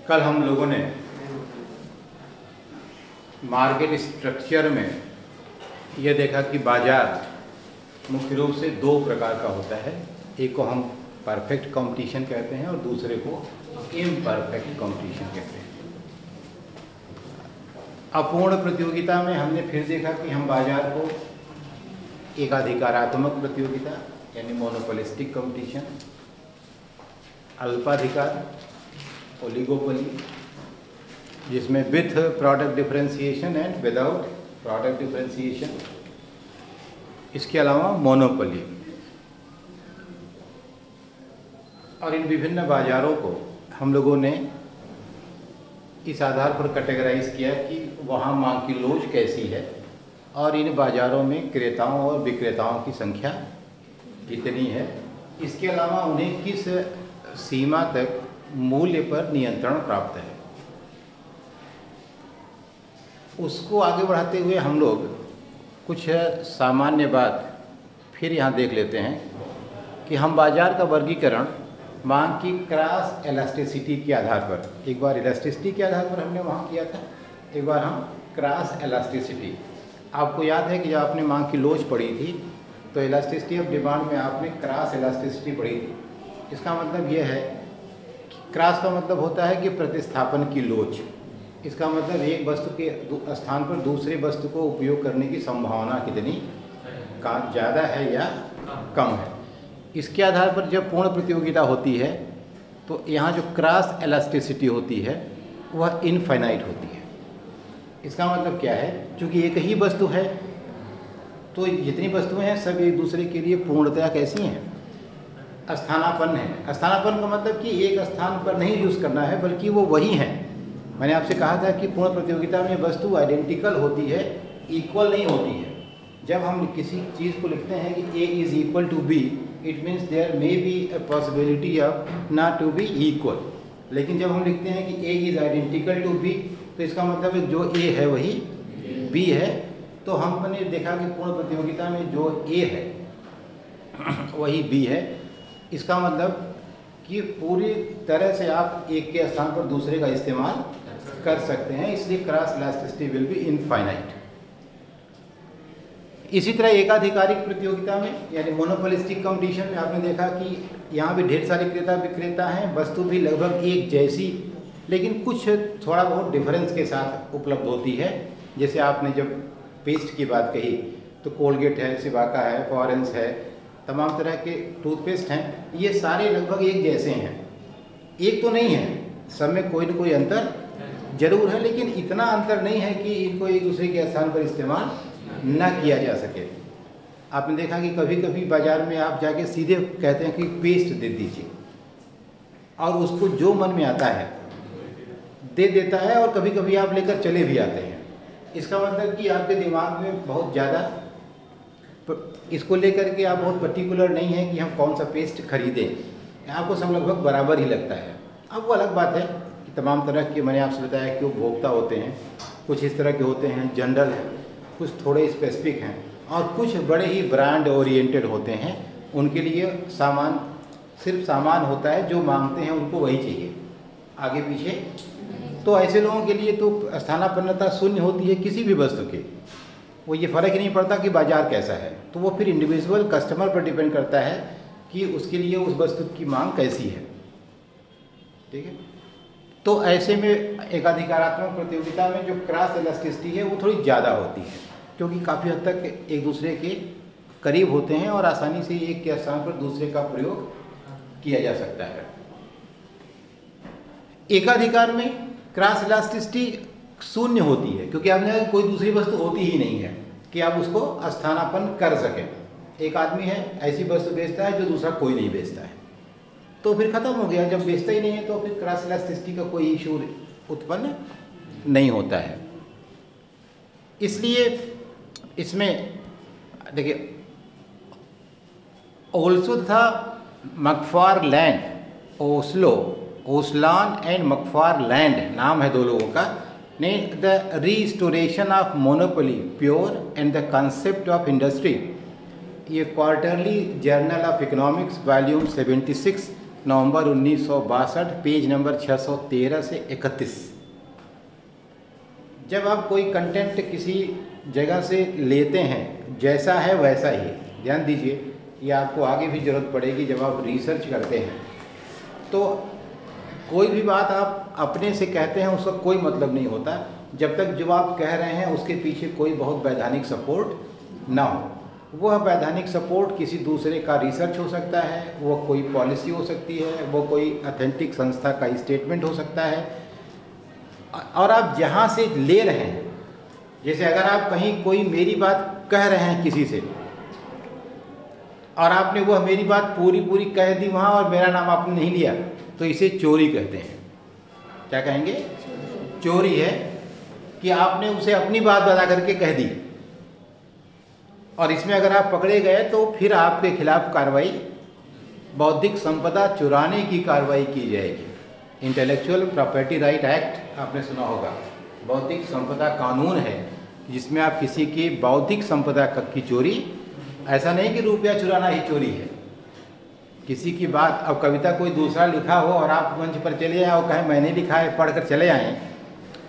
कल हम लोगों ने मार्केट स्ट्रक्चर में यह देखा कि बाजार मुख्य रूप से दो प्रकार का होता है। एक को हम परफेक्ट कंपटीशन कहते हैं और दूसरे को इम्परफेक्ट कंपटीशन कहते हैं। अपूर्ण प्रतियोगिता में हमने फिर देखा कि हम बाजार को एक अधिकारात्मक प्रतियोगिता यानी मोनोपोलिस्टिक कंपटीशन, अल्पाधिकार ओलिगोपोली, जिसमें with product differentiation and without product differentiation, इसके अलावा मोनोपोली, और इन विभिन्न बाजारों को हम लोगों ने इस आधार पर कैटेगराइज किया कि वहाँ मांग की लोच कैसी है और इन बाजारों में क्रेताओं और विक्रेताओं की संख्या कितनी है। इसके अलावा उन्हें किस सीमा तक मूल्य पर नियंत्रण प्राप्त है। उसको आगे बढ़ाते हुए हम लोग कुछ सामान्य बात फिर यहाँ देख लेते हैं कि हम बाजार का वर्गीकरण मांग की क्रॉस इलास्टिसिटी के आधार पर, एक बार इलास्टिसिटी के आधार पर हमने वहाँ किया था, एक बार हम क्रॉस इलास्टिसिटी। आपको याद है कि जब आपने मांग की लोच पढ़ी थी तो इलास्टिसिटी ऑफ डिमांड में आपने क्रॉस इलास्टिसिटी पढ़ी थी। इसका मतलब यह है कि क्रॉस का मतलब होता है कि प्रतिस्थापन की लोच। इसका मतलब एक वस्तु के स्थान पर दूसरे वस्तु को उपयोग करने की संभावना कितनी ज़्यादा है या कम है। इसके आधार पर जब पूर्ण प्रतियोगिता होती है तो यहाँ जो क्रॉस इलास्टिसिटी होती है वह इनफाइनाइट होती है। इसका मतलब क्या है, क्योंकि एक ही वस्तु है तो जितनी वस्तुएं हैं सब एक दूसरे के लिए पूर्णतया कैसी हैं, स्थानापन्न है। स्थानापन्न का मतलब कि एक स्थान पर नहीं यूज़ करना है बल्कि वो वही हैं। मैंने आपसे कहा था कि पूर्ण प्रतियोगिता में वस्तु आइडेंटिकल होती है, इक्वल नहीं होती है। जब हम किसी चीज़ को लिखते हैं कि A is equal to B, it means there may be a possibility of not to be equal. लेकिन जब हम लिखते हैं कि A is identical to B तो इसका मतलब है जो A है वही B है। तो हमने देखा कि पूर्ण प्रतियोगिता में जो A है वही B है। इसका मतलब कि पूरी तरह से आप एक के स्थान पर दूसरे का इस्तेमाल कर सकते हैं, इसलिए cross elasticity will be infinite. इसी तरह एकाधिकारिक प्रतियोगिता में यानी मोनोपोलिस्टिक कंपटीशन में आपने देखा कि यहाँ भी ढेर सारे क्रेता विक्रेता हैं, वस्तु भी लगभग एक जैसी लेकिन कुछ थोड़ा बहुत डिफरेंस के साथ उपलब्ध होती है। जैसे आपने जब पेस्ट की बात कही तो कोलगेट है, सिबाका है, फॉरेंस है, तमाम तरह के टूथपेस्ट हैं, ये सारे लगभग एक जैसे हैं। एक तो नहीं है, सब में कोई न कोई अंतर जरूर है, लेकिन इतना अंतर नहीं है कि इनको एक दूसरे के स्थान पर इस्तेमाल न किया जा सके। आपने देखा कि कभी कभी बाज़ार में आप जाके सीधे कहते हैं कि पेस्ट दे दीजिए और उसको जो मन में आता है दे देता है, और कभी कभी आप लेकर चले भी आते हैं। इसका मतलब कि आपके दिमाग में बहुत ज़्यादा इसको लेकर के आप बहुत पर्टिकुलर नहीं है कि हम कौन सा पेस्ट खरीदें, आपको सब लगभग बराबर ही लगता है। अब वो अलग बात है कि तमाम तरह के, मैंने आपसे बताया कि उपभोक्ता होते हैं, कुछ इस तरह के होते हैं जनरल है, कुछ थोड़े स्पेसिफिक हैं, और कुछ बड़े ही ब्रांड ओरिएंटेड होते हैं। उनके लिए सामान सिर्फ सामान होता है, जो मांगते हैं उनको वही चाहिए, आगे पीछे। तो ऐसे लोगों के लिए तो स्थानापन्नता शून्य होती है किसी भी वस्तु की। वो ये फ़र्क ही नहीं पड़ता कि बाज़ार कैसा है, तो वो फिर इंडिविजुअल कस्टमर पर डिपेंड करता है कि उसके लिए उस वस्तु की मांग कैसी है। ठीक है, तो ऐसे में एकाधिकारात्मक प्रतियोगिता में जो क्रॉस इलास्टिसिटी है वो थोड़ी ज़्यादा होती है, क्योंकि काफ़ी हद तक एक दूसरे के करीब होते हैं और आसानी से एक के स्थान पर दूसरे का प्रयोग किया जा सकता है। एकाधिकार में क्रॉस इलास्टिसिटी शून्य होती है, क्योंकि आपने कोई दूसरी वस्तु होती ही नहीं है कि आप उसको स्थानापन्न कर सकें। एक आदमी है, ऐसी वस्तु बेचता है जो दूसरा कोई नहीं बेचता है, तो फिर ख़त्म हो गया। जब बेचता ही नहीं है तो फिर क्रॉस इलास्टिसिटी का कोई इशू उत्पन्न नहीं होता है। इसलिए इसमें देखिए, ओल्सो था मकफारलैंड, ओस्लो, ओसलान एंड मकफारलैंड नाम है दो लोगों का, ने the restoration of monopoly power and the concept of industry, ये quarterly journal of economics volume 76 November 1962, page number 613 से 31। जब आप कोई कंटेंट किसी जगह से लेते हैं, जैसा है वैसा ही, ध्यान दीजिए, ये आपको आगे भी ज़रूरत पड़ेगी जब आप रिसर्च करते हैं। तो कोई भी बात आप अपने से कहते हैं उसका कोई मतलब नहीं होता जब तक जो आप कह रहे हैं उसके पीछे कोई बहुत वैधानिक सपोर्ट ना हो। वह वैधानिक सपोर्ट किसी दूसरे का रिसर्च हो सकता है, वो कोई पॉलिसी हो सकती है, वो कोई ऑथेंटिक संस्था का स्टेटमेंट हो सकता है। और आप जहाँ से ले रहे हैं, जैसे अगर आप कहीं कोई मेरी बात कह रहे हैं किसी से और आपने वह मेरी बात पूरी कह दी वहाँ और मेरा नाम आपने नहीं लिया, तो इसे चोरी कहते हैं। क्या कहेंगे? चोरी है कि आपने उसे अपनी बात बता करके कह दी, और इसमें अगर आप पकड़े गए तो फिर आपके खिलाफ कार्रवाई, बौद्धिक संपदा चुराने की कार्रवाई की जाएगी। इंटेलेक्चुअल प्रॉपर्टी राइट एक्ट आपने सुना होगा, बौद्धिक संपदा कानून है जिसमें आप किसी की बौद्धिक संपदा की चोरी, ऐसा नहीं कि रुपया चुराना ही चोरी है। किसी की बात, अब कविता कोई दूसरा लिखा हो और आप मंच पर चले आए और कहें मैंने लिखा है, पढ़कर चले आए,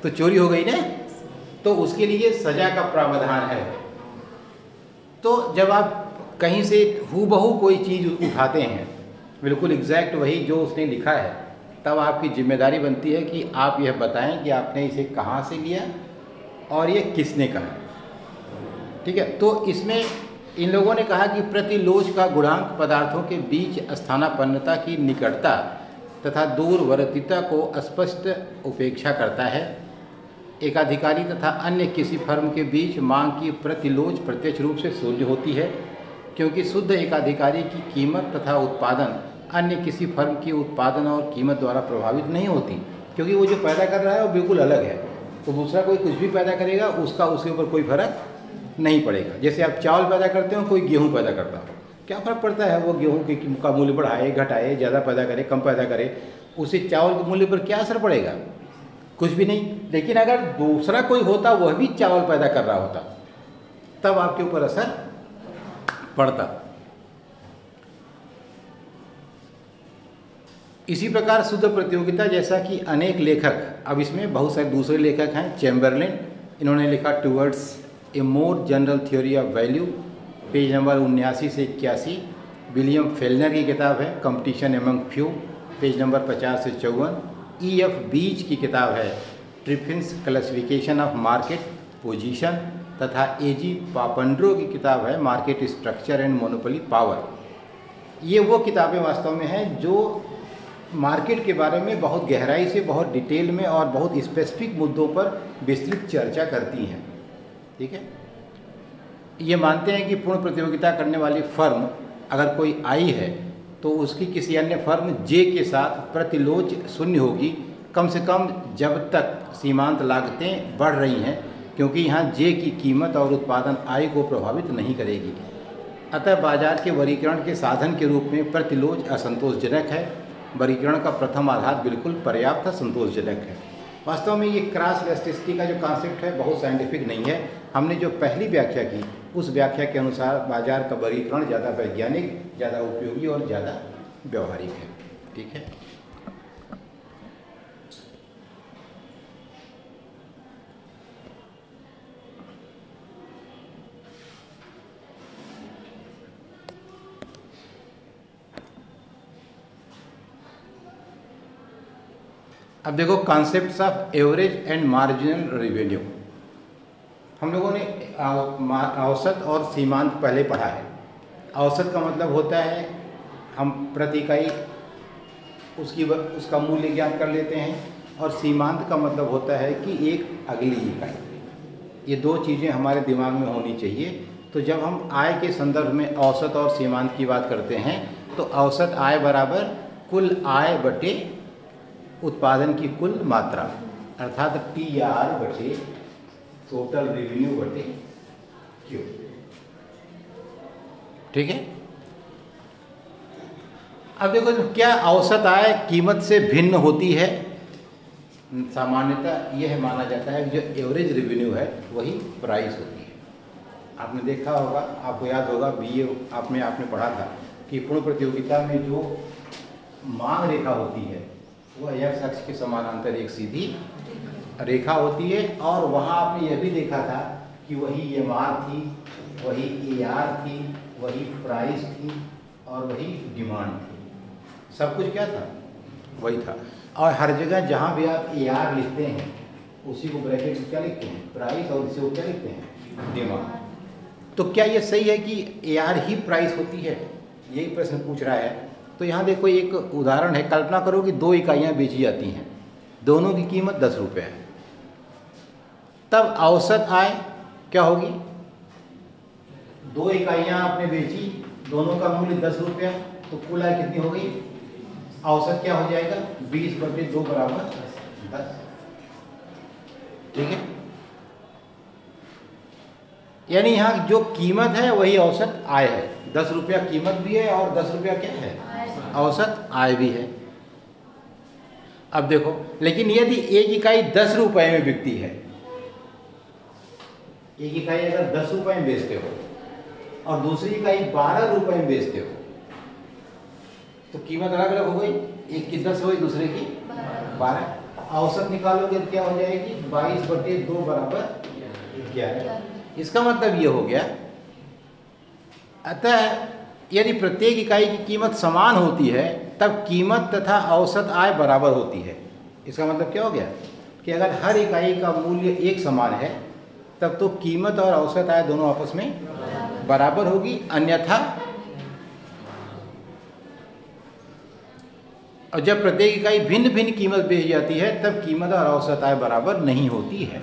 तो चोरी हो गई ना। तो उसके लिए सजा का प्रावधान है। तो जब आप कहीं से हूबहू कोई चीज़ उठाते हैं, बिल्कुल एग्जैक्ट वही जो उसने लिखा है, तब आपकी जिम्मेदारी बनती है कि आप यह बताएं कि आपने इसे कहाँ से लिया और ये किसने कहा। ठीक है, तो इसमें इन लोगों ने कहा कि प्रतिलोच का गुणांक पदार्थों के बीच स्थानापन्नता की निकटता तथा दूरवर्तीता को स्पष्ट उपेक्षा करता है। एकाधिकारी तथा अन्य किसी फर्म के बीच मांग की प्रतिलोच प्रत्यक्ष रूप से शून्य होती है, क्योंकि शुद्ध एकाधिकारी की कीमत तथा उत्पादन अन्य किसी फर्म की उत्पादन और कीमत द्वारा प्रभावित नहीं होती, क्योंकि वो जो पैदा कर रहा है वो बिल्कुल अलग है। तो दूसरा कोई कुछ भी पैदा करेगा, उसका उसके ऊपर कोई फर्क नहीं पड़ेगा। जैसे आप चावल पैदा करते हो, कोई गेहूँ पैदा करता हो, क्या फ़र्क पड़ता है वो गेहूँ का मूल्य बढ़ाए घटाए, ज़्यादा पैदा करे कम पैदा करे, उसे चावल के मूल्य पर क्या असर पड़ेगा? कुछ भी नहीं। लेकिन अगर दूसरा कोई होता, वह भी चावल पैदा कर रहा होता, तब आपके ऊपर असर पड़ता। इसी प्रकार शुद्ध प्रतियोगिता, जैसा कि अनेक लेखक, अब इसमें बहुत सारे दूसरे लेखक हैं, चैम्बरलिन, इन्होंने लिखा towards a more general theory of value, page number 79 से 81। विलियम फेलनर की किताब है competition among few, page number 50 से 54। E.F. बीच की किताब है ट्रिफिन्स क्लासिफिकेशन ऑफ मार्केट पोजीशन, तथा A.G. पापंड्रो की किताब है market structure and monopoly power. ये वो किताबें वास्तव में हैं जो मार्केट के बारे में बहुत गहराई से, बहुत डिटेल में और बहुत स्पेसिफिक मुद्दों पर विस्तृत चर्चा करती हैं। ठीक है, ये मानते हैं कि पूर्ण प्रतियोगिता करने वाली फर्म अगर कोई आई है तो उसकी किसी अन्य फर्म जे के साथ प्रतिलोच शून्य होगी, कम से कम जब तक सीमांत लागतें बढ़ रही हैं, क्योंकि यहाँ जे की कीमत और उत्पादन आय को प्रभावित नहीं करेगी। अतः बाजार के वर्गीकरण के साधन के रूप में प्रतिलोच असंतोषजनक है। वर्गीकरण का प्रथम आधार बिल्कुल पर्याप्त संतोषजनक है। वास्तव में ये क्रॉस इलास्टिसिटी का जो कॉन्सेप्ट है बहुत साइंटिफिक नहीं है। हमने जो पहली व्याख्या की उस व्याख्या के अनुसार बाजार का वर्गीकरण ज़्यादा वैज्ञानिक, ज़्यादा उपयोगी और ज़्यादा व्यवहारिक है। ठीक है, अब देखो concepts of average and marginal revenue. हम लोगों ने औसत और सीमांत पहले पढ़ा है। औसत का मतलब होता है हम प्रति इकाई उसका मूल्य ज्ञात कर लेते हैं, और सीमांत का मतलब होता है कि एक अगली इकाई। ये दो चीज़ें हमारे दिमाग में होनी चाहिए। तो जब हम आय के संदर्भ में औसत और सीमांत की बात करते हैं तो औसत आय बराबर कुल आय बटे उत्पादन की कुल मात्रा, अर्थात TR बटे टोटल रेवेन्यू बटे Q। ठीक है, अब देखो क्या औसत आय कीमत से भिन्न होती है। सामान्यतः यह माना जाता है कि जो एवरेज रेवेन्यू है वही प्राइस होती है। आपने देखा होगा, आपको याद होगा BA आपने पढ़ा था कि पूर्ण प्रतियोगिता में जो मांग रेखा होती है वह एक्स अक्ष के समानांतर एक सीधी रेखा होती है। और वहाँ आपने यह भी देखा था कि वही एमआर थी, वही एआर थी, वही प्राइस थी और वही डिमांड थी। सब कुछ क्या था? वही था। और हर जगह जहाँ भी आप एआर लिखते हैं उसी को ब्रैकेट में क्या लिखते हैं? प्राइस, और इसे वो क्या लिखते हैं? डिमांड। तो क्या ये सही है कि एआर ही प्राइस होती है? यही प्रश्न पूछ रहा है। तो यहाँ देखो एक उदाहरण है। कल्पना करो कि 2 इकाइयाँ बेची जाती हैं, दोनों की कीमत 10 रुपये है। तब औसत आय क्या होगी? 2 इकाइयाँ आपने बेची, दोनों का मूल्य 10 रुपया, तो कुल आय कितनी हो गई? औसत क्या हो जाएगा? 20/2 बराबर 10। ठीक है, यानी यहाँ जो कीमत है वही औसत आय है। 10 रुपया कीमत भी है और 10 रुपया क्या है? औसत आय भी है। अब देखो, लेकिन यदि एक इकाई 10 रुपये में बिकती है, एक इकाई अगर 10 रुपये में बेचते हो और दूसरी इकाई 12 रुपये में बेचते हो, तो कीमत अलग अलग हो गई। एक की 10 हुई, दूसरे की 12। औसत निकालोगे तो क्या हो जाएगी? 22/2 बराबर 11। इसका मतलब ये हो गया, अतः यदि प्रत्येक इकाई की कीमत समान होती है तब कीमत तथा औसत आय बराबर होती है। इसका मतलब क्या हो गया कि अगर हर इकाई का मूल्य एक समान है तब तो कीमत और औसत आय दोनों आपस में बराबर होगी। अन्यथा, और जब प्रत्येक इकाई भिन्न भिन्न कीमत बेची जाती है तब कीमत और औसत आय बराबर नहीं होती है।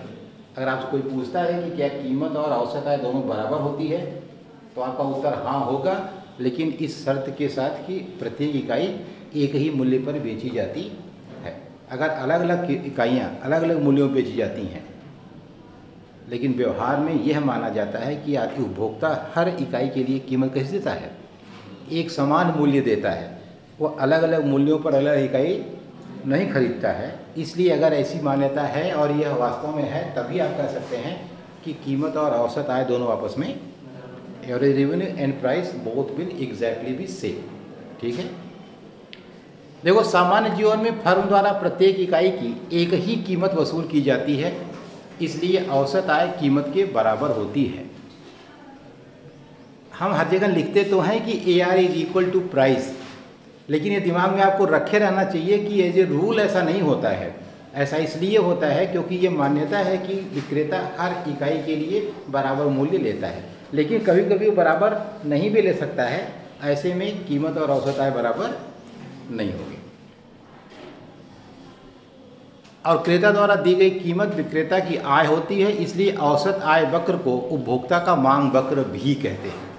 अगर आपसे कोई पूछता है कि क्या कीमत और औसत आय दोनों बराबर होती है, तो आपका उत्तर हाँ होगा, लेकिन इस शर्त के साथ कि प्रत्येक इकाई एक ही मूल्य पर बेची जाती है। अगर अलग अलग इकाइयाँ अलग अलग मूल्यों पर बेची जाती हैं, लेकिन व्यवहार में यह माना जाता है कि उपभोक्ता हर इकाई के लिए कीमत कैसे देता है? एक समान मूल्य देता है। वो अलग अलग मूल्यों पर अलग इकाई नहीं खरीदता है। इसलिए अगर ऐसी मान्यता है और यह वास्तव में है, तभी आप कह सकते हैं कि कीमत और औसत आय दोनों आपस में, average revenue and price both will exactly B same. ठीक है, देखो सामान्य जीवन में फर्म द्वारा प्रत्येक इकाई की एक ही कीमत वसूल की जाती है, इसलिए औसत आय कीमत के बराबर होती है। हम हर जगह लिखते तो हैं कि AR is equal to price, लेकिन ये दिमाग में आपको रखे रहना चाहिए कि एज ए रूल ऐसा नहीं होता है। ऐसा इसलिए होता है क्योंकि ये मान्यता है कि विक्रेता हर इकाई के लिए बराबर मूल्य लेता है, लेकिन कभी कभी वो बराबर नहीं भी ले सकता है। ऐसे में कीमत और औसत आय बराबर नहीं होगी। और क्रेता द्वारा दी गई कीमत विक्रेता की आय होती है, इसलिए औसत आय वक्र को उपभोक्ता का मांग वक्र भी कहते हैं।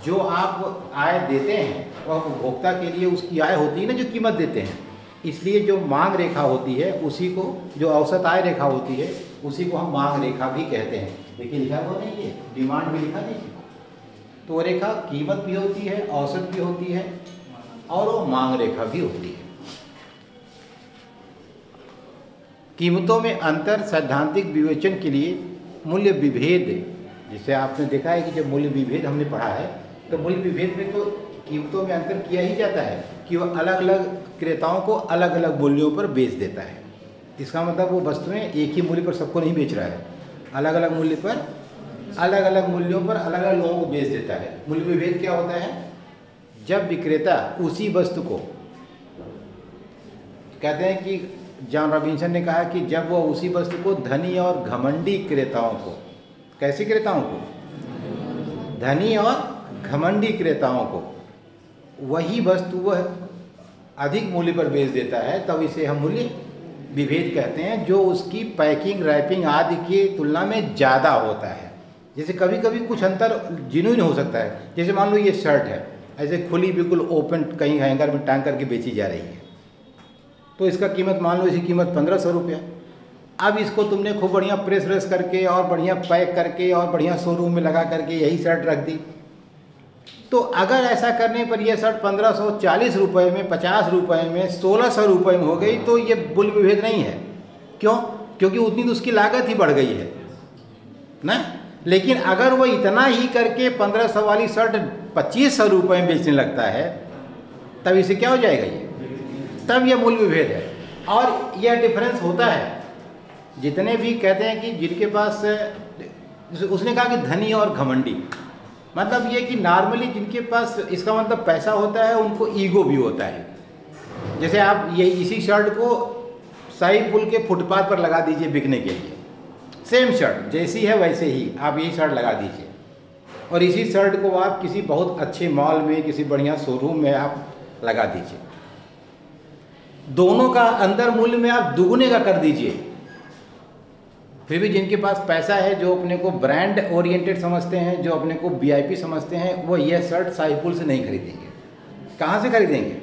जो आप आय देते हैं वह उपभोक्ता के लिए उसकी आय होती है ना, जो कीमत देते हैं। इसलिए जो मांग रेखा होती है उसी को, जो औसत आय रेखा होती है उसी को हम मांग रेखा भी कहते हैं। देखिए लिखा हुआ नहीं है, डिमांड भी लिखा नहीं है। तो वो रेखा कीमत भी होती है, औसत भी होती है और वो मांग रेखा भी होती है। कीमतों में अंतर सैद्धांतिक विवेचन के लिए मूल्य विभेद, जिसे आपने देखा है कि जब मूल्य विभेद हमने पढ़ा है तो मूल्य विभेद में तो कीमतों में अंतर किया ही जाता है कि वह अलग अलग क्रेताओं को अलग अलग मूल्यों पर बेच देता है। इसका मतलब वो वस्तुएं एक ही मूल्य पर सबको नहीं बेच रहा है, अलग अलग मूल्य पर अलग अलग मूल्यों पर अलग अलग लोगों को बेच देता है। मूल्य विभेद क्या होता है? जब विक्रेता उसी वस्तु को, कहते हैं कि जॉन रॉबिन्सन ने कहा कि जब वो उसी वस्तु को धनी और घमंडी क्रेताओं को, कैसे क्रेताओं को? धनी और घमंडी क्रेताओं को वही वस्तु वह अधिक मूल्य पर बेच देता है, तब इसे हम मूल्य विभेद कहते हैं, जो उसकी पैकिंग, रैपिंग आदि की तुलना में ज़्यादा होता है। जैसे कभी कभी कुछ अंतर जेन्युइन हो सकता है, जैसे मान लो ये शर्ट है, ऐसे खुली बिल्कुल ओपन कहीं हैंगर में टांग करके बेची जा रही है, तो इसका कीमत मान लो, इसकी कीमत 1500 रुपया। अब इसको तुमने खूब बढ़िया प्रेस व्रेस करके और बढ़िया पैक करके और बढ़िया शोरूम में लगा करके यही शर्ट रख दी, तो अगर ऐसा करने पर यह शर्ट 1540 रुपये में, 50 रुपये में, 1600 रुपये में हो गई, तो ये मूल्य विभेद नहीं है। क्यों? क्योंकि उतनी तो उसकी लागत ही बढ़ गई है ना। लेकिन अगर वो इतना ही करके 1500 वाली शर्ट 2500 रुपये में बेचने लगता है, तब इसे क्या हो जाएगा? ये तब यह मूल्य विभेद है। और यह डिफरेंस होता है, जितने भी कहते हैं कि जिनके पास, उसने कहा कि धनी और घमंडी, मतलब ये कि नॉर्मली जिनके पास, इसका मतलब पैसा होता है, उनको ईगो भी होता है। जैसे आप ये इसी शर्ट को शाही पुल के फुटपाथ पर लगा दीजिए बिकने के लिए, सेम शर्ट जैसी है वैसे ही आप यही शर्ट लगा दीजिए, और इसी शर्ट को आप किसी बहुत अच्छे मॉल में, किसी बढ़िया शोरूम में आप लगा दीजिए, दोनों का अंदर मूल्य में आप दुगने का कर दीजिए, फिर भी जिनके पास पैसा है, जो अपने को ब्रांड ओरिएंटेड समझते हैं, जो अपने को वीआईपी समझते हैं, वो यह शर्ट शाही पुल से नहीं खरीदेंगे। कहाँ से खरीदेंगे?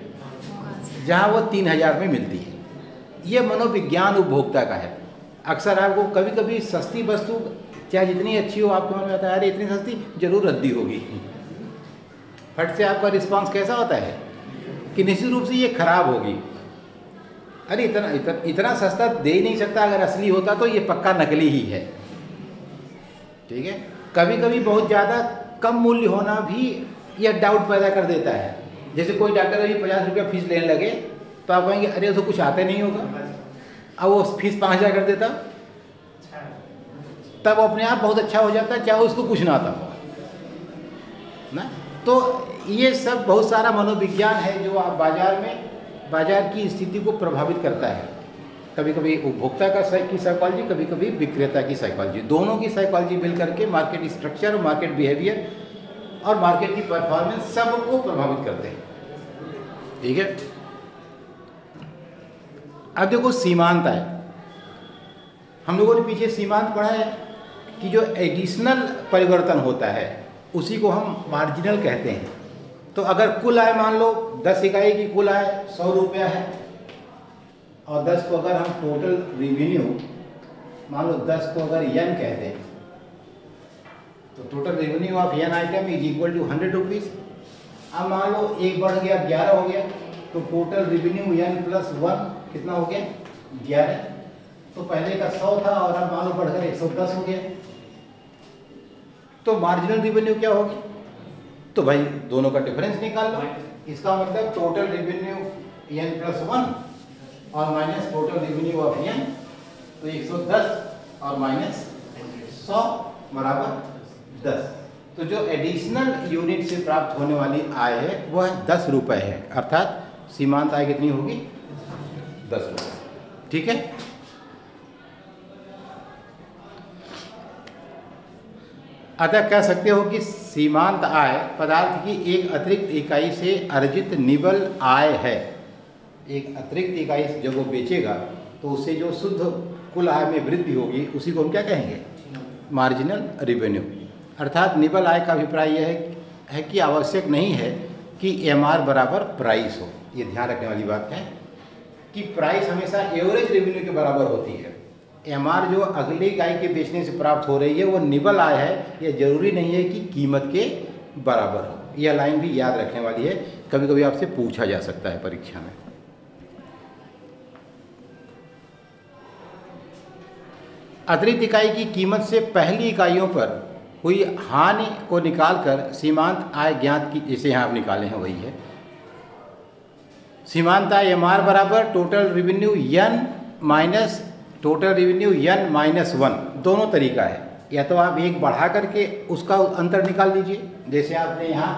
जहाँ वो 3000 में मिलती है। ये मनोविज्ञान उपभोक्ता का है। अक्सर आपको कभी कभी सस्ती वस्तु चाहे जितनी अच्छी हो, आपके मन में आता है अरे इतनी सस्ती जरूर रद्दी होगी, फट से आपका रिस्पांस कैसा होता है कि निश्चित रूप से ये खराब होगी, अरे इतना सस्ता दे ही नहीं सकता, अगर असली होता तो ये पक्का नकली ही है। ठीक है, कभी कभी बहुत ज़्यादा कम मूल्य होना भी यह डाउट पैदा कर देता है। जैसे कोई डॉक्टर अभी 50 रुपया फीस लेने लगे तो आप कहेंगे अरे उसको कुछ आते नहीं होगा, अब वो फीस 5000 कर देता, तब वो अपने आप बहुत अच्छा हो जाता है, चाहे उसको कुछ ना आता हो ना। तो ये सब बहुत सारा मनोविज्ञान है जो आप बाजार की स्थिति को प्रभावित करता है। कभी कभी उपभोक्ता की साइकोलॉजी, कभी कभी विक्रेता की साइकोलॉजी, दोनों की साइकोलॉजी मिल करके मार्केट स्ट्रक्चर, मार्केट बिहेवियर और मार्केट की परफॉर्मेंस सबको प्रभावित करते हैं। ठीक है, अब देखो सीमांत आय। हम लोगों ने पीछे सीमांत पढ़ा है कि जो एडिशनल परिवर्तन होता है उसी को हम मार्जिनल कहते हैं। तो अगर कुल आय मान लो 10 इकाई की कुल आय 100 रुपया है, और 10 को अगर हम टोटल रेवेन्यू मान लो 10 को अगर एन कहते हैं, तो total revenue of N item is equal to 100 rupees. अब मान लो एक बढ़ गया 11 हो गया, तो टोटल रेवेन्यू एन प्लस 1 कितना हो गया 11। तो पहले का 100 था और अब मान लो बढ़कर 110 हो गया। तो मार्जिनल रेवेन्यू क्या होगी? तो भाई दोनों का डिफरेंस निकाल लो। इसका मतलब टोटल रेवेन्यू एन प्लस 1 और minus total revenue of N, तो 110 और माइनस 100 बराबर 10। तो जो एडिशनल यूनिट से प्राप्त होने वाली आय है वह 10 रुपये है, अर्थात सीमांत आय कितनी होगी 10 रुपये। ठीक है, अतः कह सकते हो कि सीमांत आय पदार्थ की एक अतिरिक्त इकाई से अर्जित निबल आय है। एक अतिरिक्त इकाई जब वो बेचेगा तो उससे जो शुद्ध कुल आय में वृद्धि होगी उसी को हम क्या कहेंगे? Marginal revenue. अर्थात निबल आय का अभिप्राय यह है कि आवश्यक नहीं है कि एमआर बराबर प्राइस हो। ये ध्यान रखने वाली बात है कि प्राइस हमेशा एवरेज रेवेन्यू के बराबर होती है। एमआर जो अगले इकाई के बेचने से प्राप्त हो रही है वो निबल आय है, यह जरूरी नहीं है कि कीमत के बराबर हो। यह लाइन भी याद रखने वाली है, कभी कभी आपसे पूछा जा सकता है परीक्षा में। अतिरिक्त इकाई की कीमत से पहली इकाइयों पर हुई हानि को निकालकर सीमांत आय ज्ञात की, जिसे यहाँ आप निकाले हैं वही है। सीमांत आय एम आर बराबर total revenue N minus total revenue N minus 1, दोनों तरीका है। या तो आप एक बढ़ा करके उसका अंतर निकाल दीजिए, जैसे आपने यहाँ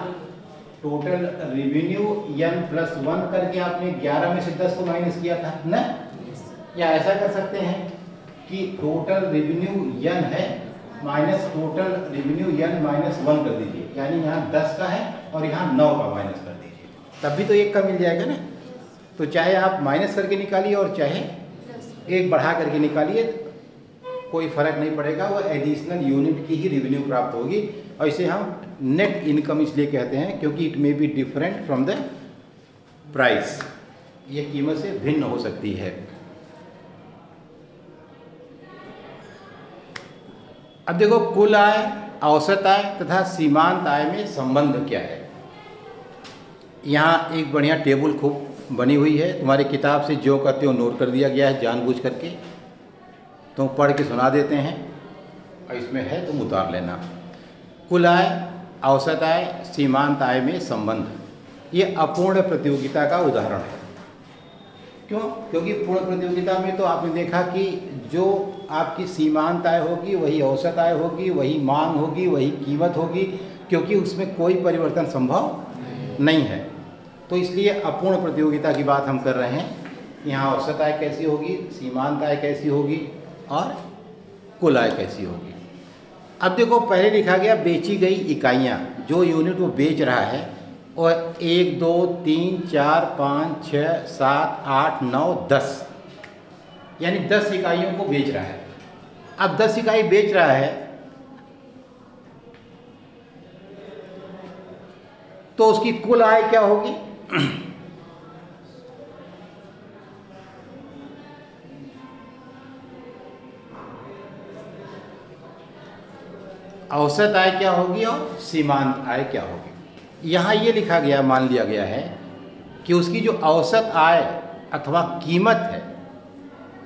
टोटल रेवेन्यू एन प्लस 1 करके आपने 11 में से 10 को माइनस किया था ना, या ऐसा कर सकते हैं कि टोटल रेवेन्यू एन है minus total revenue N minus 1 कर दीजिए, यानी यहाँ 10 का है और यहाँ 9 का माइनस कर दीजिए, तब भी तो 1 का मिल जाएगा ना। तो चाहे आप माइनस करके निकालिए और चाहे एक बढ़ा करके निकालिए, कोई फर्क नहीं पड़ेगा, वो एडिशनल यूनिट की ही रेवेन्यू प्राप्त होगी। और इसे हम नेट इनकम इसलिए कहते हैं क्योंकि it may be different from the price, ये कीमत से भिन्न हो सकती है। अब देखो कुल आय, औसत आय तथा सीमांत आय में संबंध क्या है। यहाँ एक बढ़िया टेबल खूब बनी हुई है, तुम्हारी किताब से जो करते हो नोट कर दिया गया है जानबूझ करके, तुम पढ़ के सुना देते हैं और इसमें है तुम उतार लेना। कुल आय, औसत आय, सीमांत आय में संबंध, ये अपूर्ण प्रतियोगिता का उदाहरण है। क्यों? क्योंकि पूर्ण प्रतियोगिता में तो आपने देखा कि जो आपकी सीमांत आय होगी वही औसत आय होगी, वही मांग होगी, वही कीमत होगी, क्योंकि उसमें कोई परिवर्तन संभव नहीं है। तो इसलिए अपूर्ण प्रतियोगिता की बात हम कर रहे हैं। यहाँ औसत आय कैसी होगी, सीमांत आय कैसी होगी और कुल आय कैसी होगी। अब देखो, पहले लिखा गया बेची गई इकाइयाँ, जो यूनिट वो बेच रहा है, और 1 2 3 4 5 6 7 8 9 10, यानी 10 इकाइयों को बेच रहा है। अब 10 इकाई बेच रहा है तो उसकी कुल आय क्या होगी? औसत आय क्या होगी और सीमांत आय क्या होगी। यहाँ ये लिखा गया, मान लिया गया है कि उसकी जो औसत आय अथवा कीमत है,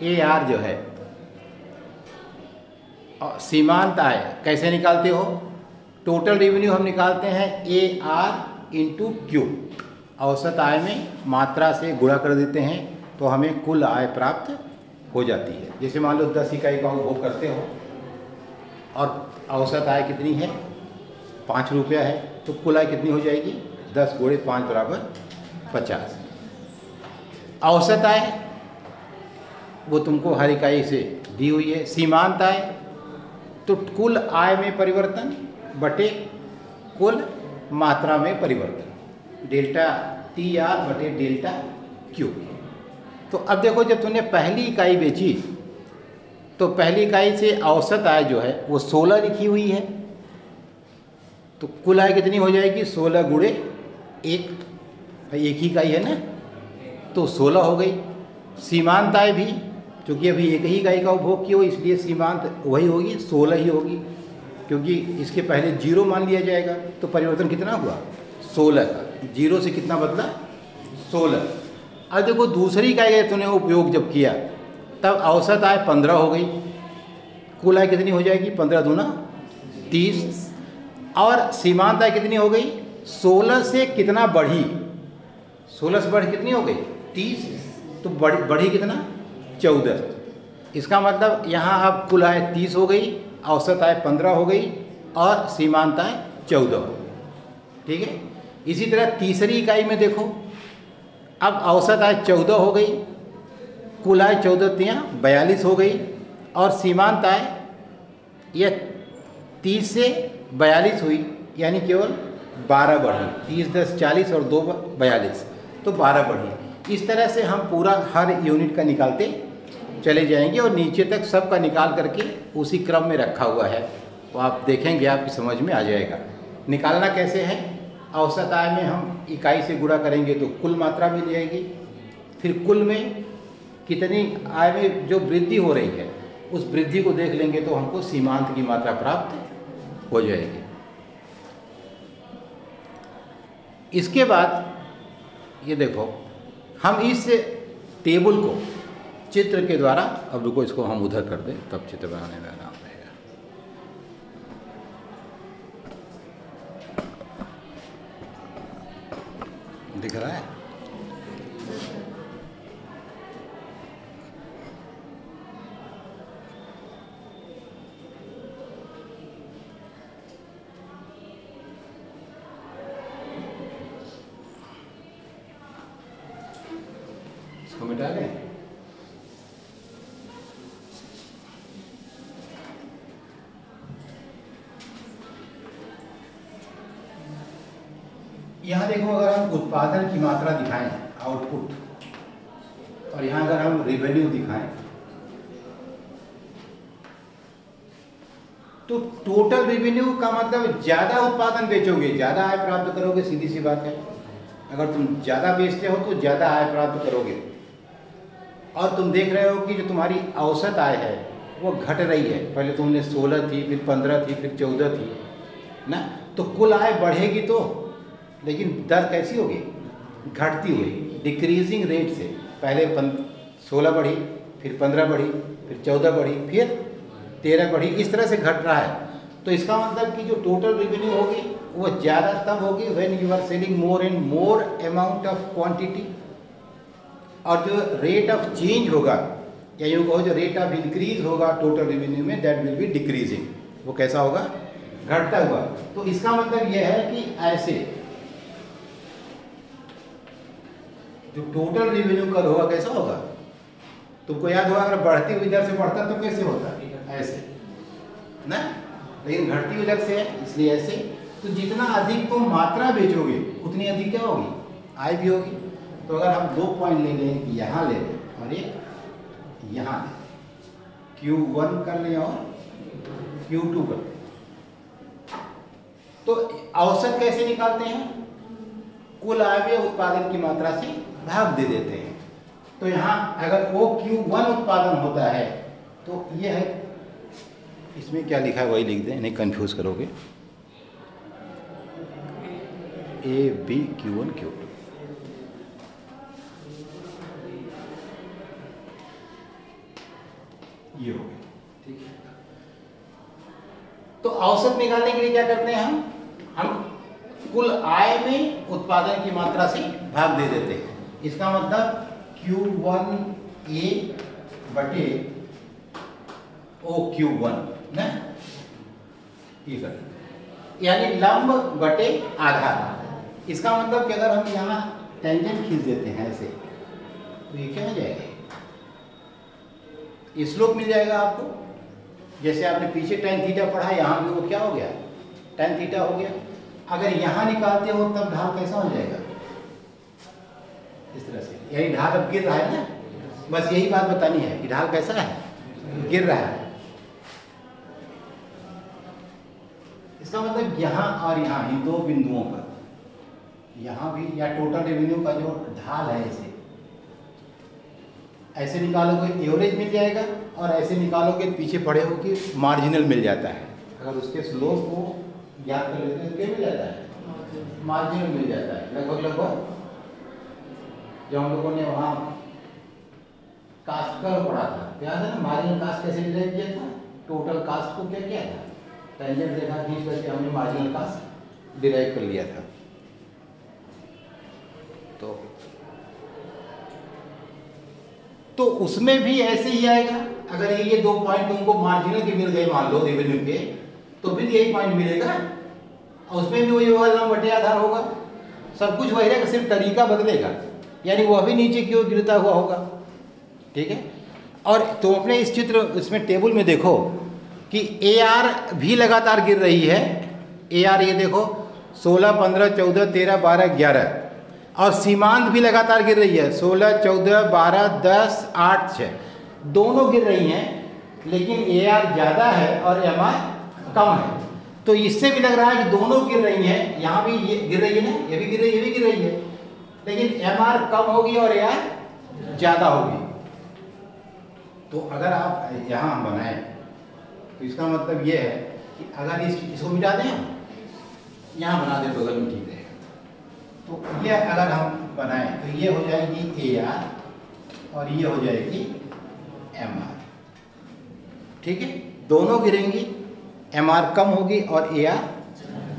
AR जो है, और सीमांत आय कैसे निकालते हो? टोटल रेवेन्यू हम निकालते हैं AR × Q। औसत आय में मात्रा से गुणा कर देते हैं तो हमें कुल आय प्राप्त हो जाती है। जैसे मान लो 10 इकाई का उपभोग करते हो और औसत आय कितनी है? 5 रुपया है, तो कुल आय कितनी हो जाएगी? 10 × 5 = 50। औसत आय वो तुमको हर इकाई से दी हुई है। सीमांत आय तो कुल आय में परिवर्तन बटे कुल मात्रा में परिवर्तन, ΔTR/ΔQ। तो अब देखो, जब तुमने पहली इकाई बेची तो पहली इकाई से औसत आय जो है वो 16 लिखी हुई है, तो कुल आय कितनी हो जाएगी? 16 × 1, एक ही इकाई है ना, तो 16 हो गई। सीमांत आय भी, क्योंकि अभी एक ही इकाई का उपभोग किया हो, इसलिए सीमांत वही होगी, 16 ही होगी, क्योंकि इसके पहले 0 मान लिया जाएगा। तो परिवर्तन कितना हुआ? 16 का। 0 से कितना बदला? 16। अब देखो, दूसरी इकाई का तूने उपयोग जब किया तब औसत आय 15 हो गई, कुल आय कितनी हो जाएगी? 15 दूना 30। और सीमांत आय कितनी हो गई? 16 से कितना बढ़ी? 16 से बढ़ कितनी हो गई? 30। तो बढ़ी कितना? 14। इसका मतलब यहाँ अब कुल आय 30 हो गई, औसत आय 15 हो गई और सीमांत आय 14 हो गई। ठीक है। इसी तरह तीसरी इकाई में देखो, अब औसत आय 14 हो गई, कुल आय 14 × 42 हो गई और सीमांत आय यह 30 से 42 हुई, यानी केवल 12 बढ़ी। 30 10 40 और 2 42, तो 12 बढ़ी। इस तरह से हम पूरा हर यूनिट का निकालते चले जाएंगे और नीचे तक सबका निकाल करके उसी क्रम में रखा हुआ है, तो आप देखेंगे आपकी समझ में आ जाएगा। निकालना कैसे है? औसत आय में हम इकाई से गुणा करेंगे तो कुल मात्रा मिल जाएगी, फिर कुल में कितनी आय में जो वृद्धि हो रही है उस वृद्धि को देख लेंगे तो हमको सीमांत की मात्रा प्राप्त हो जाएगी। इसके बाद ये देखो, हम इस टेबल को चित्र के द्वारा, अब रुको इसको हम उधर कर दें तब चित्र बनाने में आराम रहेगा। दिख रहा है? इसको मिटा दें। यहाँ देखो, अगर हम उत्पादन की मात्रा दिखाएं, आउटपुट, और यहाँ अगर हम रेवेन्यू दिखाएं तो टोटल रेवेन्यू का मतलब ज़्यादा उत्पादन बेचोगे ज़्यादा आय प्राप्त करोगे, सीधी सी बात है। अगर तुम ज़्यादा बेचते हो तो ज़्यादा आय प्राप्त करोगे। और तुम देख रहे हो कि जो तुम्हारी औसत आय है वो घट रही है, पहले तुमने 16 थी, फिर 15 थी, फिर 14 थी ना, तो कुल आय बढ़ेगी तो, लेकिन दर कैसी होगी? घटती हुई, डिक्रीजिंग रेट से। पहले 16 बढ़ी, फिर 15 बढ़ी, फिर 14 बढ़ी, फिर 13 बढ़ी, इस तरह से घट रहा है। तो इसका मतलब कि जो टोटल रेवेन्यू होगी वो ज़्यादा तब होगी when you are selling more and more amount of quantity. और जो रेट ऑफ चेंज होगा या यूँ कहो जो रेट ऑफ इंक्रीज होगा टोटल रेवेन्यू में, दैट विल बी डिक्रीजिंग। वो कैसा होगा? घटता हुआ। तो इसका मतलब यह है कि ऐसे जो टोटल रेवेन्यू कर होगा कैसा होगा? तुमको याद होगा अगर बढ़ती हुई दर से बढ़ता तो कैसे होता? ऐसे ना, लेकिन घटती हुई दर से है इसलिए ऐसे। तो जितना अधिक तुम मात्रा बेचोगे उतनी अधिक क्या होगी? आय भी होगी। तो अगर हम 2 पॉइंट ले लें, यहाँ ले लें और एक यहाँ ले, Q1 कर लें और Q2 कर लें, तो औसत कैसे निकालते हैं? कुल आय व्यय उत्पादन की मात्रा से भाग दे देते हैं। तो यहाँ अगर OQ1 उत्पादन होता है तो ये है, इसमें क्या लिखा है वही लिख दें, नहीं कंफ्यूज करोगे। AB Q1 Q2, ये हो गया, ठीक है। तो औसत निकालने के लिए क्या करते हैं हम कुल आय में उत्पादन की मात्रा से भाग दे देते हैं। इसका मतलब Q1A बटे OQ1 ना, ये कर, यानी लंब बटे आधार। इसका मतलब कि अगर हम यहाँ टेंजेंट खींच देते हैं ऐसे, तो ये क्या हो जाएगा? स्लोप मिल जाएगा आपको। जैसे आपने पीछे tan थीटा पढ़ा, यहाँ भी वो क्या हो गया? tan थीटा हो गया। अगर यहाँ निकालते हो तब ढाल कैसा हो जाएगा? इस तरह से, यानी ढाल अब गिर रहा है ना। बस यही बात बतानी है कि ढाल कैसा है? गिर रहा है। इसका मतलब यहाँ और यहाँ इन दो बिंदुओं पर, यहाँ भी या टोटल रेवेन्यू का जो ढाल है ऐसे निकालोगे एवरेज मिल जाएगा, और ऐसे निकालोगे पीछे पड़े हो कि मार्जिनल मिल जाता है। अगर उसके स्लोप को ज्ञात कर लेते हैं क्या मिल जाता है? मार्जिनल मिल जाता है लगभग। जो हम लोगों ने वहाँ कास्ट का पढ़ा था, याद है ना? मार्जिनल कास्ट कैसे डिराइव किया था? टोटल कास्ट को क्या किया था? टेंजेंट रेखा खींच करके हमने मार्जिनल कास्ट डिराइव कर लिया था। तो उसमें भी ऐसे ही आएगा। अगर ये 2 पॉइंट तुमको मार्जिनल के मिल गए मान लो रेवेन्यू के, तो फिर यही पॉइंट मिलेगा और उसमें भी वही होगा, लंब बटे आधार होगा। सब कुछ वही रहेगा, सिर्फ तरीका बदलेगा, यानी वह भी नीचे की ओर गिरता हुआ होगा। ठीक है। और तुम अपने इस चित्र इसमें टेबल में देखो कि AR भी लगातार गिर रही है। AR ये देखो 16, 15, 14, 13, 12, 11, और सीमांत भी लगातार गिर रही है 16, 14, 12, 10, 8, 6, दोनों गिर रही हैं, लेकिन AR ज़्यादा है और MR कम है। तो इससे भी लग रहा है कि दोनों गिर रही हैं। यहाँ भी ये गिर रही है ना, ये भी गिर रही है, ये भी गिर रही है, लेकिन MR कम होगी और AR ज़्यादा होगी। तो अगर आप यहाँ बनाएं तो इसका मतलब ये है कि अगर इसको मिटा दें, यहाँ बना दें बगल में, ठीक है। तो ये अगर हम बनाएं तो ये हो जाएगी AR और ये हो जाएगी MR। ठीक है, दोनों गिरेंगी, MR कम होगी और AR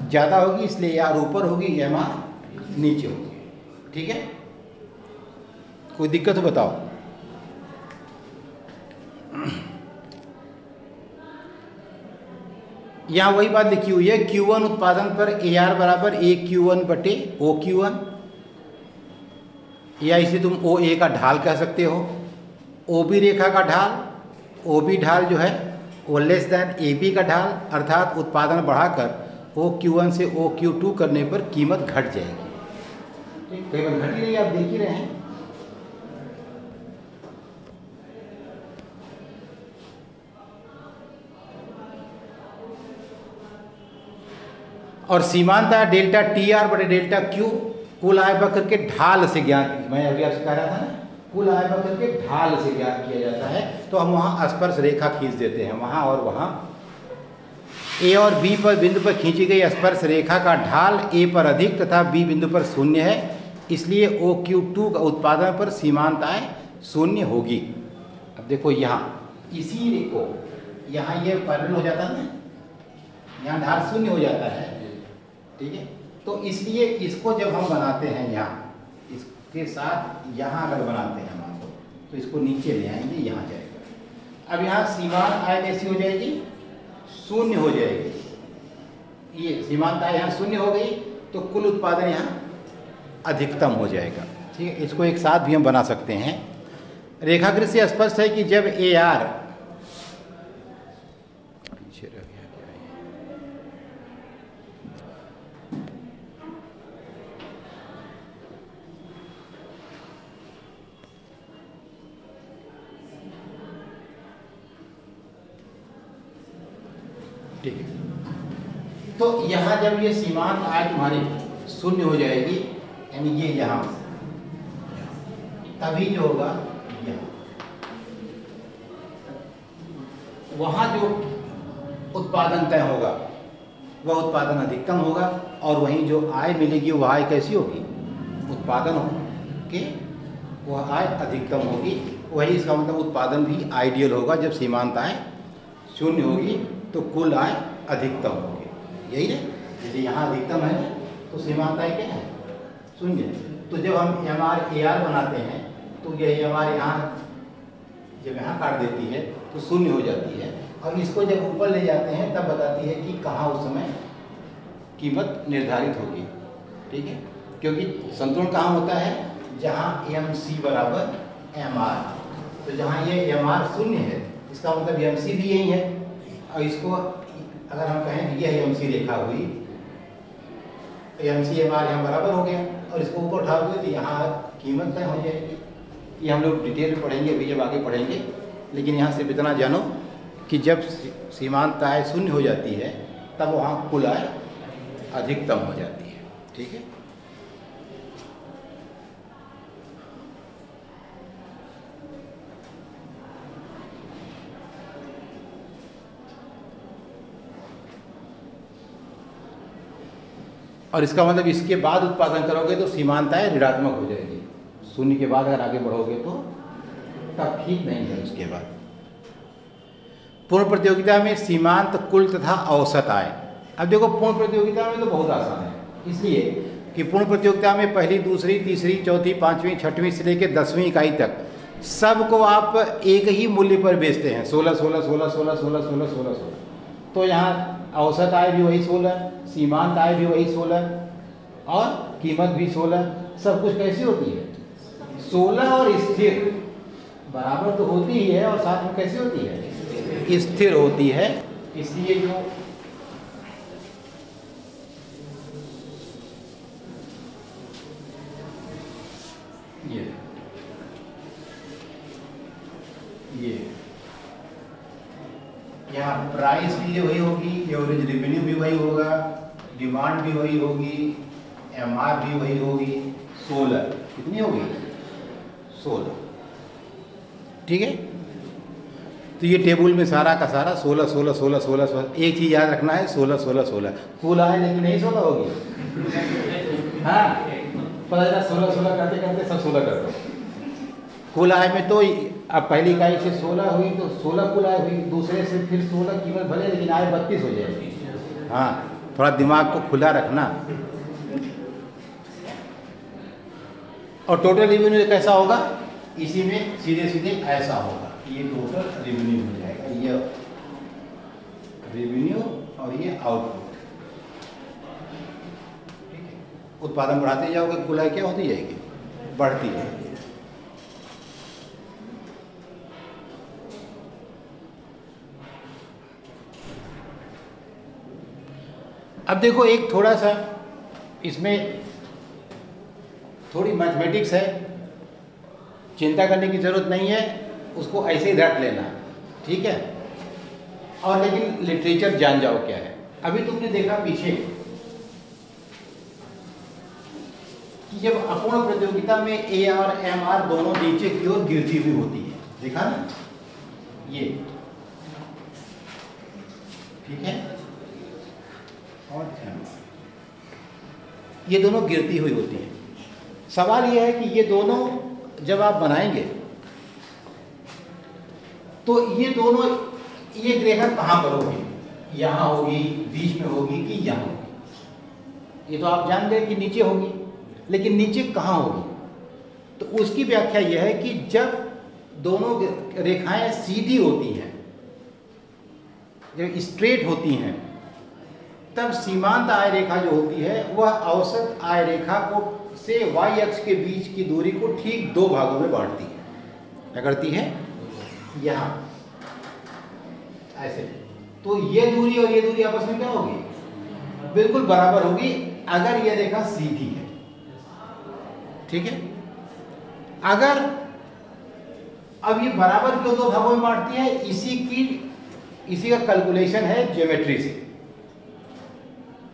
ज़्यादा होगी, इसलिए AR ऊपर होगी, MR नीचे होगी। ठीक है, कोई दिक्कत हो बताओ। यहाँ वही बात लिखी हुई है, Q1 उत्पादन पर AR बराबर AQ1 बटे OQ1, या इसे तुम OA का ढाल कह सकते हो। OB रेखा का ढाल, OB ढाल जो है वो लेस दैन AB का ढाल, अर्थात उत्पादन बढ़ाकर OQ1 से OQ2 करने पर कीमत घट जाएगी। कई बार घट ही रही, आप देख ही रहे हैं। और सीमांत आय डेल्टा TR बटे डेल्टा Q कुल आय वक्र के ढाल से ज्ञात, मैं अभी आपसे कह रहा था ना, कुल आय वक्र के ढाल से ज्ञात किया जाता है। तो हम वहाँ स्पर्श रेखा खींच देते हैं, वहाँ और वहाँ। A और B पर बिंदु पर खींची गई स्पर्श रेखा का ढाल A पर अधिक तथा B बिंदु पर शून्य है, इसलिए OQ2 का उत्पादन पर सीमांत आय शून्य होगी। अब देखो यहाँ इसी को, यहाँ ये पैरेलल हो जाता है ना, यहाँ ढाल शून्य हो जाता है। ठीक है, तो इसलिए इसको जब हम बनाते हैं यहाँ के साथ यहाँ अगर बनाते हैं मान लो, तो इसको नीचे ले आएंगे, यहाँ जाएगा। अब यहाँ सीमांत आय कैसी हो जाएगी? शून्य हो जाएगी। ये सीमांत आय यहाँ शून्य हो गई तो कुल उत्पादन यहाँ अधिकतम हो जाएगा। ठीक है, इसको एक साथ भी हम बना सकते हैं। रेखाकृत से स्पष्ट है कि जब AR पीछे रह गया क्या है, ठीक है। तो यहाँ जब ये सीमांत आय तुम्हारी शून्य हो जाएगी, यानी ये यहाँ, तभी जो होगा यहाँ, वहाँ जो उत्पादन तय होगा वह उत्पादन अधिकतम होगा, और वहीं जो आय मिलेगी वह आय कैसी होगी? उत्पादन के वह आय अधिकतम होगी। वही इसका मतलब उत्पादन भी आइडियल होगा जब सीमांत आय शून्य होगी तो कुल आय अधिकतम होगी। यही है, जैसे यहाँ अधिकतम है तो सीमांत आय क्या है? शून्य। तो जब हम MR AR बनाते हैं तो यह MR यहाँ जब यहाँ काट देती है तो शून्य हो जाती है, और इसको जब ऊपर ले जाते हैं तब बताती है कि कहाँ उस समय कीमत निर्धारित होगी। ठीक है, क्योंकि संतुलन कहाँ होता है? जहाँ MC बराबर MR। तो जहाँ ये MR शून्य है, इसका मतलब MC भी यही है, और इसको अगर हम कहें कि यह MC रेखा हुई, MC MR यहाँ बराबर हो गया, और इसको ऊपर उठाओगे तो यहाँ कीमत तय हो जाएगी। ये हम लोग डिटेल में पढ़ेंगे अभी जब आगे पढ़ेंगे, लेकिन यहाँ सिर्फ इतना जानो कि जब सीमांत आय शून्य हो जाती है तब वहाँ कुल आय अधिकतम हो जाती है। ठीक है, और इसका मतलब इसके बाद उत्पादन करोगे तो सीमांत आय ऋणात्मक हो जाएगी। शून्य के बाद अगर आगे बढ़ोगे तो तब ठीक नहीं है। उसके बाद पूर्ण प्रतियोगिता में सीमांत, कुल तथा औसत आय। अब देखो पूर्ण प्रतियोगिता में तो बहुत आसान है, इसलिए कि पूर्ण प्रतियोगिता में पहली, दूसरी, तीसरी, चौथी, पाँचवीं, छठवीं से लेकर 10वीं इकाई तक सबको आप एक ही मूल्य पर बेचते हैं, 16, 16, 16, 16, 16, 16, 16, 16। तो यहाँ औसत आय भी वही 16, सीमांत आय भी वही 16, और कीमत भी 16। सब कुछ कैसी होती है? 16 और स्थिर बराबर तो होती ही है, और साथ में कैसी होती है? स्थिर होती है। इसलिए जो ये यहाँ प्राइस भी वही होगी, एवरेज रेवेन्यू भी वही होगा, डिमांड भी वही होगी, MR भी वही होगी। 16 कितनी होगी? 16। ठीक है, तो ये टेबल में सारा का सारा 16, 16, 16, 16, 16। एक चीज़ याद रखना है, 16, 16, 16 कुल आय, लेकिन नहीं 16 होगी। हाँ, पता चला 16, 16 करते करते सब 16 कर दो। कुल आय में तो अब पहली इकाई से 16 हुई तो 16 कुल आय हुई, दूसरे से फिर 16 कीमत भले, लेकिन आय 32 हो जाएगी। हाँ, थोड़ा दिमाग को खुला रखना। और टोटल रेवेन्यू कैसा होगा? इसी में सीधे सीधे ऐसा होगा, ये टोटल रेवेन्यू हो जाएगा, ये रेवेन्यू और ये आउटपुट। ठीक है, उत्पादन बढ़ाते जाओगे, कुल आय क्या होती जाएगी? बढ़ती जाएगी। अब देखो एक थोड़ा सा इसमें थोड़ी मैथमेटिक्स है, चिंता करने की ज़रूरत नहीं है, उसको ऐसे ही रख लेना। ठीक है, और लेकिन लिटरेचर जान जाओ क्या है। अभी तुमने देखा पीछे कि जब अपूर्ण प्रतियोगिता में AR और MR दोनों नीचे की ओर गिरती हुई होती है, देखा ना ये? ठीक है, और ये दोनों गिरती हुई होती है। सवाल ये है कि ये दोनों जब आप बनाएंगे तो ये दोनों, ये रेखा कहाँ पर होगी? यहाँ होगी, बीच में होगी कि यहाँ होगी? ये तो आप जान गए कि नीचे होगी, लेकिन नीचे कहाँ होगी? तो उसकी व्याख्या यह है कि जब दोनों रेखाएं सीधी होती हैं, जब स्ट्रेट होती हैं, तब सीमांत आय रेखा जो होती है वह औसत आय रेखा को से y अक्ष के बीच की दूरी को ठीक दो भागों में बांटती है। क्या करती है? यहाँ ऐसे। तो ये दूरी और ये दूरी आपस में क्या होगी? बिल्कुल बराबर होगी अगर ये रेखा सीधी है। ठीक है। अगर अब ये बराबर क्यों दो भागों में बांटती है, इसी का कैलकुलेशन है ज्योमेट्री से,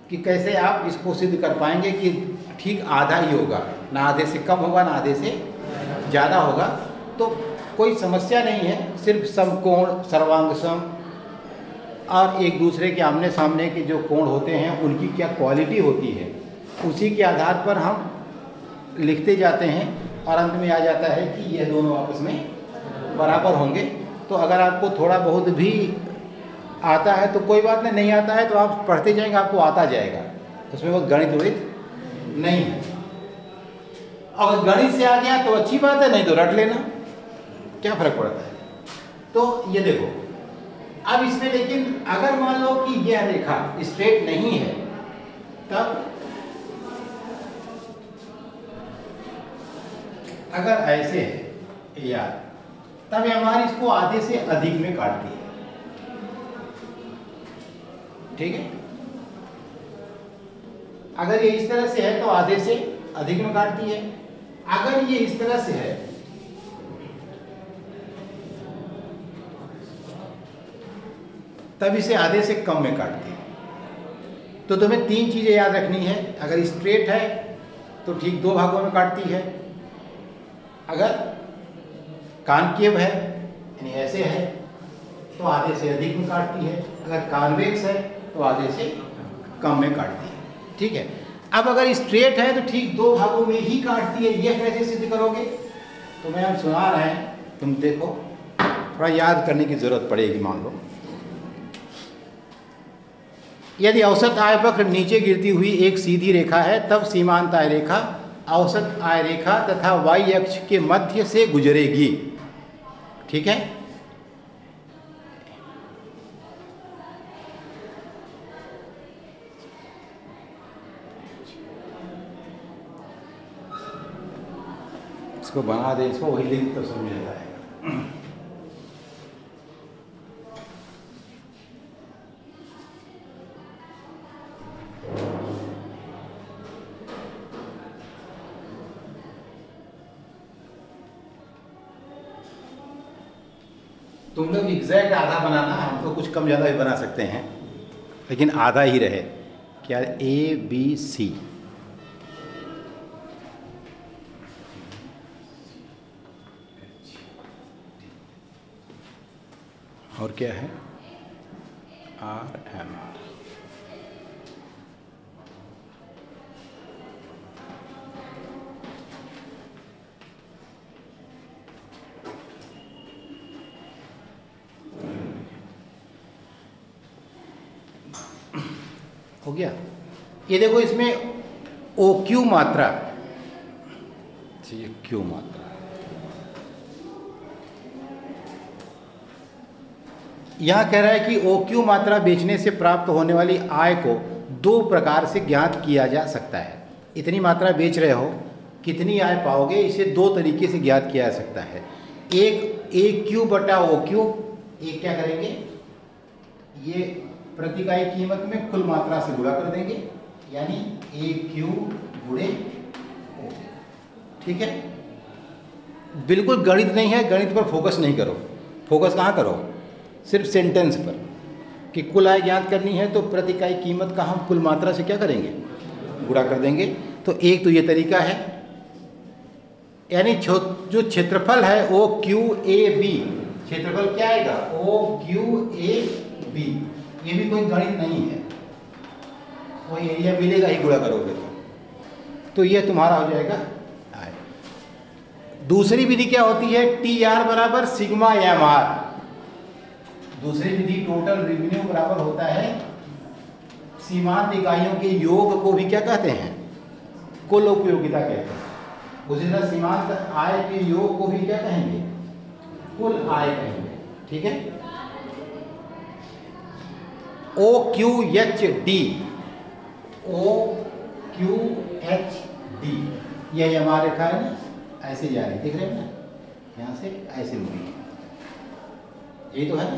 कि कैसे आप इसको सिद्ध कर पाएंगे कि ठीक आधा ही होगा, ना आधे से कम होगा ना आधे से ज़्यादा होगा। तो कोई समस्या नहीं है, सिर्फ समकोण, सर्वांग सम और एक दूसरे के आमने सामने के जो कोण होते हैं उनकी क्या क्वालिटी होती है, उसी के आधार पर हम लिखते जाते हैं और अंत में आ जाता है कि ये दोनों आपस में बराबर होंगे। तो अगर आपको थोड़ा बहुत भी आता है तो कोई बात नहीं आता है तो आप पढ़ते जाएंगे, आपको आता जाएगा, उसमें वो गणित वणित नहीं है। अगर गणित से आ गया तो अच्छी बात है, नहीं तो रट लेना, क्या फर्क पड़ता है। तो ये देखो अब इसमें, लेकिन अगर मान लो कि यह रेखा स्ट्रेट नहीं है, तब अगर ऐसे है यार, तब ये हमारी इसको आधे से अधिक में काटती है। ठीक है। अगर ये इस तरह से है तो आधे से अधिक में काटती है, अगर ये इस तरह से है तब इसे आधे से कम में काटती है। तो तुम्हें तीन चीजें याद रखनी है। अगर स्ट्रेट है तो ठीक दो भागों में काटती है, अगर कॉनकेव है यानी ऐसे है तो आधे से अधिक में काटती है, अगर कॉन्वेक्स है तो आधे से कम में काटती है। ठीक है। अब अगर स्ट्रेट है तो ठीक दो भागों में ही काटती है, यह कैसे सिद्ध करोगे? तो मैं हम सुना रहे हैं, तुम देखो, थोड़ा याद करने की जरूरत पड़ेगी। मान लो यदि औसत आय वक्र नीचे गिरती हुई एक सीधी रेखा है, तब सीमांत आय रेखा औसत आय रेखा तथा y अक्ष के मध्य से गुजरेगी। ठीक है। इसको बना दे, इसको वही लिख तो समझ जाएगा। तुम लोग एग्जैक्ट आधा बनाना, हम तो कुछ कम ज़्यादा भी बना सकते हैं, लेकिन आधा ही रहे। क्या? ABC। और क्या है? RM। हो गया। ये देखो इसमें OQ मात्रा, Q मात्रा, यहां कह रहा है कि OQ मात्रा बेचने से प्राप्त होने वाली आय को दो प्रकार से ज्ञात किया जा सकता है। इतनी मात्रा बेच रहे हो, कितनी आय पाओगे, इसे दो तरीके से ज्ञात किया जा सकता है। एक AQ बटा OQ, एक क्या करेंगे, ये प्रति इकाई कीमत में कुल मात्रा से गुणा कर देंगे, यानी AQ गुणे OQ। ठीक है। बिल्कुल गणित नहीं है, गणित पर फोकस नहीं करो। फोकस कहाँ करो? सिर्फ सेंटेंस पर, कि कुल आय ज्ञात करनी है तो प्रति इकाई कीमत का हम कुल मात्रा से क्या करेंगे? गुणा कर देंगे। तो एक तो ये तरीका है, यानी जो क्षेत्रफल है OQAB, क्षेत्रफल क्या आएगा? OQAB। ये भी कोई गणित नहीं है, वो एरिया मिलेगा ही गुणा करोगे तो ये तुम्हारा हो जाएगा आय। दूसरी विधि क्या होती है? TR बराबर सिग्मा MR। दूसरी विधि टोटल रेवेन्यू बराबर होता है सीमांत इकाइयों के योग को भी क्या कहते हैं? कुल उपयोगिता कहते हैं। उसी तरह सीमांत आय के योग को भी क्या कहेंगे? कुल आय कहेंगे। ठीक है। OQHD, OQHD यही हमारा रेखा है ना, ऐसे जा रही, देख रहे हैं ना, यहाँ से ऐसे मुड़ी, ये तो है ना।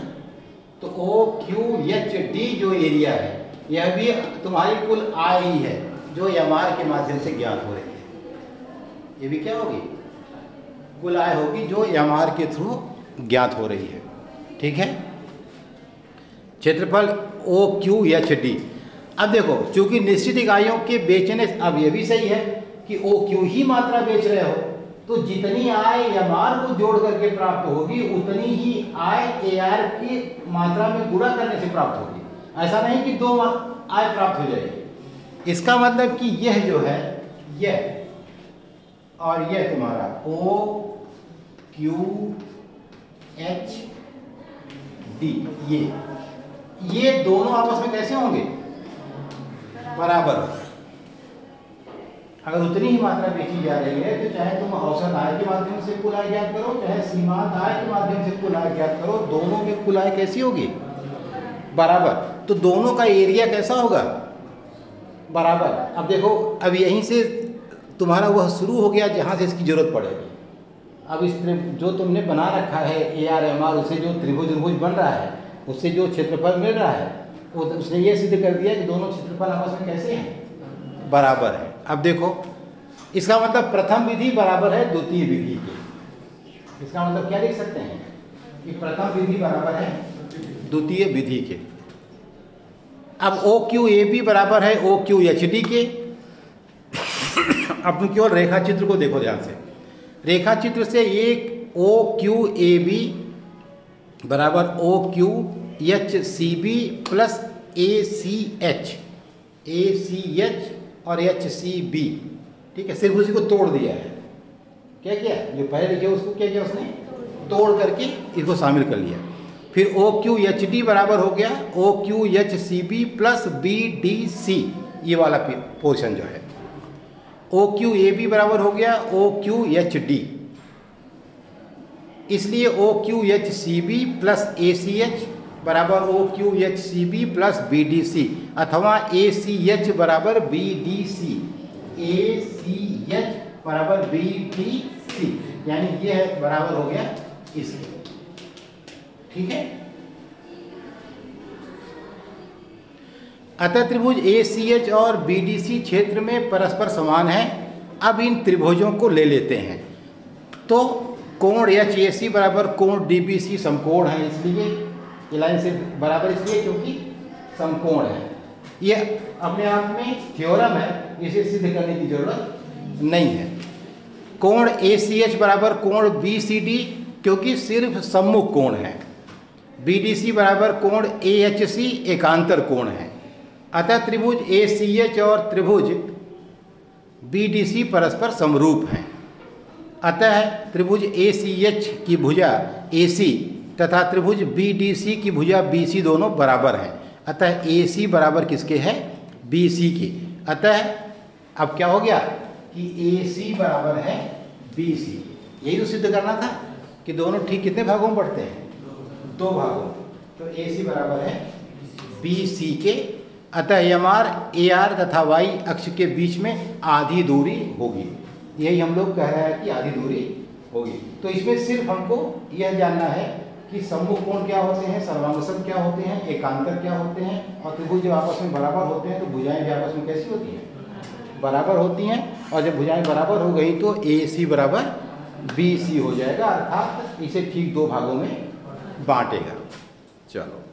तो OQHD जो एरिया है, यह भी तुम्हारी कुल आय ही है जो एमआर के माध्यम से ज्ञात हो रही है। ये भी क्या होगी? कुल आय होगी जो एमआर के थ्रू ज्ञात हो रही है। ठीक है। क्षेत्रफल OQHD। अब देखो, चूंकि निश्चित इकाइयों के बेचने, अब ये भी सही है कि OQ ही मात्रा बेच रहे हो, तो जितनी आय एमआर को जोड़ करके प्राप्त होगी उतनी ही आय AR की मात्रा में गुणा करने से प्राप्त होगी। ऐसा नहीं कि दो आय प्राप्त हो जाएगी। इसका मतलब कि यह जो है, यह और यह तुम्हारा OQHD, ये दोनों आपस में कैसे होंगे? बराबर। अगर उतनी ही मात्रा बेची जा रही है तो चाहे तुम औसत आय के माध्यम से कुल आय ज्ञात करो, चाहे सीमांत आय के माध्यम से कुल आय ज्ञात करो, दोनों में कुल आय कैसी होगी? बराबर। तो दोनों का एरिया कैसा होगा? बराबर। अब देखो, अब यहीं से तुम्हारा वह शुरू हो गया जहाँ से इसकी जरूरत पड़ेगी। अब इस जो तुमने बना रखा है AR-MR, उससे जो त्रिभुज बन रहा है, उससे जो क्षेत्रफल मिल रहा है, उसने ये सिद्ध कर दिया कि दोनों क्षेत्रफल आपस में कैसे हैं? बराबर है। अब देखो, इसका मतलब प्रथम विधि बराबर है द्वितीय विधि के। इसका मतलब क्या लिख सकते हैं कि प्रथम विधि बराबर है द्वितीय विधि के। अब OQAB बराबर है OQHD के। अब तुम केवल रेखा चित्र को देखो ध्यान से। रेखा चित्र से एक OQAB बराबर OQHCB प्लस ACH और HCB। ठीक है, सिर्फ उसी को तोड़ दिया है। क्या किया? जो पहले लिखे उसको क्या किया? उसने तोड़ करके इसको शामिल कर लिया। फिर OQHD बराबर हो गया OQHCB प्लस BDC, ये वाला पोर्शन जो है। OQAB बराबर हो गया OQHD, इसलिए OQHCB प्लस ACH बराबर OQHCB प्लस BDC, अथवा ACH बराबर BDC, ACH बराबर BDC, यानी ये है बराबर हो गया इसके। ठीक है। अतः त्रिभुज ACH और BDC क्षेत्र में परस्पर समान है। अब इन त्रिभुजों को ले लेते हैं। तो कोण HAC बराबर कोण DBC समकोण है, इसलिए ये लाइन से बराबर इसलिए क्योंकि समकोण है। ये अपने आप में थ्योरम है, इसे सिद्ध करने की जरूरत नहीं है। कोण ACH बराबर कोण BCD, क्योंकि सिर्फ सम्मुख कोण है। BDC बराबर कोण AHC एकांतर कोण है। अतः त्रिभुज ACH और त्रिभुज BDC परस्पर समरूप हैं। अतः त्रिभुज ACH की भुजा AC तथा त्रिभुज BDC की भुजा BC दोनों बराबर हैं। अतः AC बराबर किसके है? BC के। अतः अब क्या हो गया कि AC बराबर है BC। यही तो सिद्ध करना था कि दोनों ठीक कितने भागों में पड़ते हैं? दो भागों। तो AC बराबर है BC के। अतः MR AR तथा Y अक्ष के बीच में आधी दूरी होगी। यही हम लोग कह रहे हैं कि आधी दूरी होगी। तो इसमें सिर्फ हमको यह जानना है कि सम्मुख कोण क्या होते हैं, सर्वांगसम क्या होते हैं, एकांतर क्या होते हैं, और त्रिभुज जब आपस में बराबर होते हैं तो भुजाएं भी आपस में कैसी होती हैं? बराबर होती हैं। और जब भुजाएं बराबर हो गई तो AC बराबर BC हो जाएगा, अर्थात इसे ठीक दो भागों में बांटेगा। चलो।